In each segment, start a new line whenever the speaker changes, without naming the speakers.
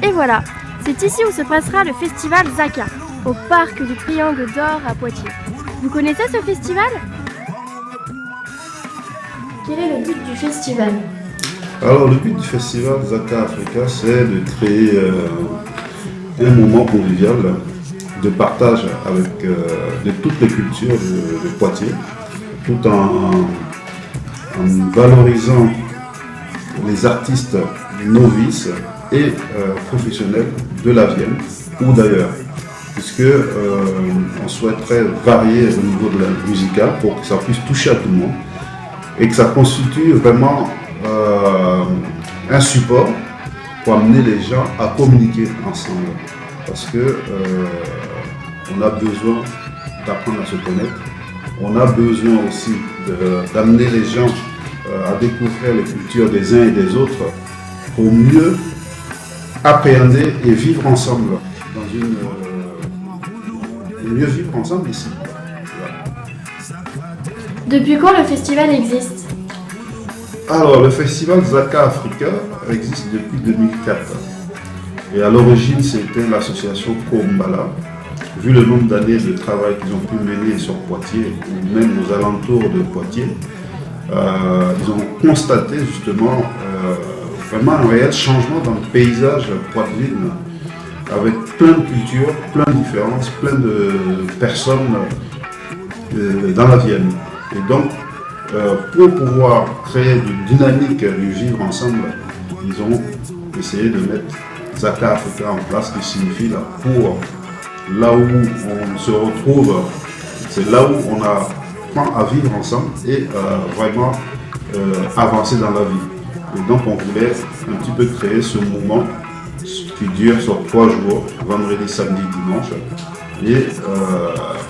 Et voilà, c'est ici où se passera le festival Zaka, au parc du Triangle d'Or à Poitiers. Vous connaissez ce festival? Quel est le but du festival?
Alors, le but du festival Zaka Africa, c'est de créer un moment convivial de partage avec de toutes les cultures de Poitiers, tout en valorisant les artistes novices et professionnels de la Vienne ou d'ailleurs, puisque on souhaiterait varier au niveau de la musicale pour que ça puisse toucher à tout le monde et que ça constitue vraiment un support pour amener les gens à communiquer ensemble, parce que on a besoin d'apprendre à se connaître, on a besoin aussi d'amener les gens à découvrir les cultures des uns et des autres pour mieux appréhender et vivre ensemble mieux vivre ensemble ici. Voilà.
Depuis quand le festival existe?
Alors, le festival Zaka Africa existe depuis 2004. Et à l'origine, c'était l'association Kombala. Vu le nombre d'années de travail qu'ils ont pu mener sur Poitiers, ou même aux alentours de Poitiers, ils ont constaté justement vraiment un réel changement dans le paysage poitevin, avec plein de cultures, plein de différences, plein de personnes dans la Vienne. Et donc, pour pouvoir créer une dynamique du vivre ensemble, ils ont essayé de mettre Zaka Africa en place, qui signifie la pour là où on se retrouve, c'est là où on apprend à vivre ensemble et vraiment avancer dans la vie. Et donc on voulait un petit peu créer ce moment qui dure sur 3 jours, vendredi, samedi, dimanche, et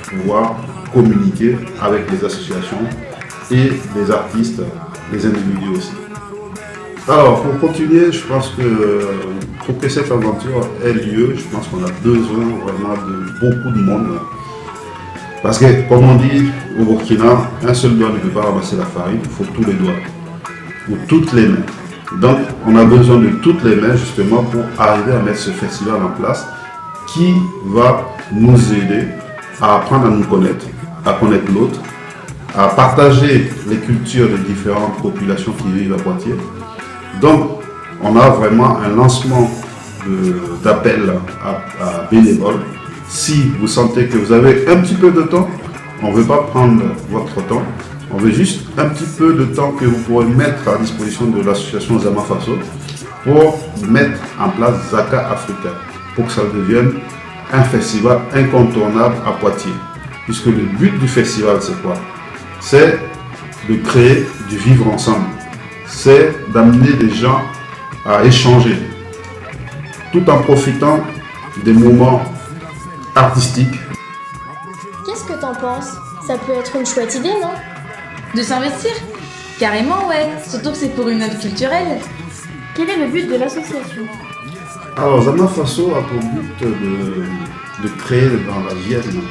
pouvoir communiquer avec les associations et les artistes, les individus aussi. Alors, pour continuer, je pense que pour que cette aventure ait lieu, je pense qu'on a besoin vraiment de beaucoup de monde. Parce que, comme on dit au Burkina, un seul doigt ne peut pas ramasser la farine, il faut tous les doigts, ou toutes les mains. Donc, on a besoin de toutes les mains justement pour arriver à mettre ce festival en place qui va nous aider à apprendre à nous connaître, à connaître l'autre, à partager les cultures des différentes populations qui vivent à Poitiers. Donc, on a vraiment un lancement d'appel à bénévoles. Si vous sentez que vous avez un petit peu de temps, on ne veut pas prendre votre temps, on veut juste un petit peu de temps que vous pourrez mettre à disposition de l'association Zama Faso pour mettre en place Zaka Africa, pour que ça devienne un festival incontournable à Poitiers. Puisque le but du festival, c'est quoi? C'est de créer du vivre ensemble. C'est d'amener les gens à échanger, tout en profitant des moments artistiques.
Qu'est-ce que t'en penses? Ça peut être une chouette idée, non?
De s'investir? Carrément, ouais. Surtout que c'est pour une œuvre culturelle.
Quel est le but de l'association?
Alors, Zama Faso a pour but de créer dans la Vienne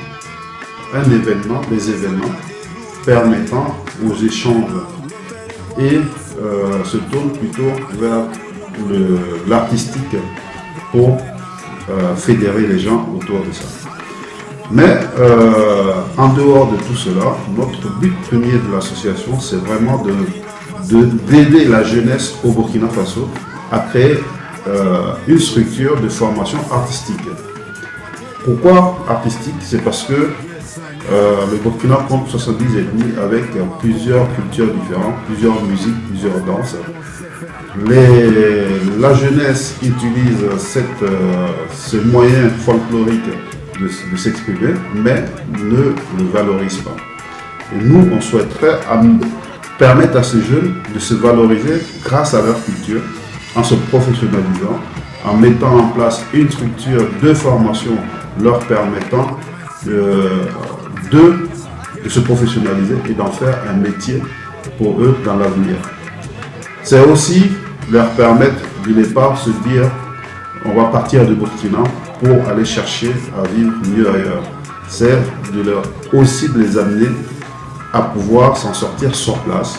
un événement, des événements permettant aux échanges et se tourne plutôt vers l'artistique pour fédérer les gens autour de ça. Mais en dehors de tout cela, notre but premier de l'association, c'est vraiment d'aider la jeunesse au Burkina Faso à créer une structure de formation artistique. Pourquoi artistique? C'est parce que le Burkina compte 70 ethnies avec plusieurs cultures différentes, plusieurs musiques, plusieurs danses. La jeunesse utilise ce moyen folklorique de s'exprimer, mais ne le valorise pas. Et nous, on souhaiterait permettre à ces jeunes de se valoriser grâce à leur culture, en se professionnalisant, en mettant en place une structure de formation leur permettant de se professionnaliser et d'en faire un métier pour eux dans l'avenir. C'est aussi leur permettre d'une part se dire on va partir de Burkina pour aller chercher à vivre mieux ailleurs. C'est aussi de les amener à pouvoir s'en sortir sur place,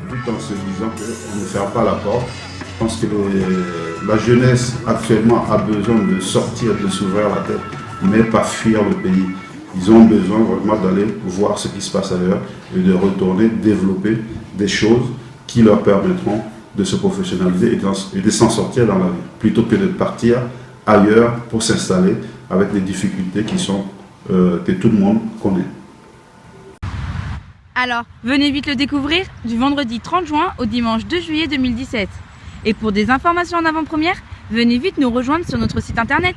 tout en se disant qu'on ne ferme pas la porte Je pense que la jeunesse actuellement a besoin de sortir, de s'ouvrir la tête, mais pas fuir le pays. Ils ont besoin vraiment d'aller voir ce qui se passe ailleurs et de retourner développer des choses qui leur permettront de se professionnaliser et de s'en sortir dans la vie, plutôt que de partir ailleurs pour s'installer avec des difficultés que tout le monde connaît.
Alors, venez vite le découvrir du vendredi 30 juin au dimanche 2 juillet 2017. Et pour des informations en avant-première, venez vite nous rejoindre sur notre site internet.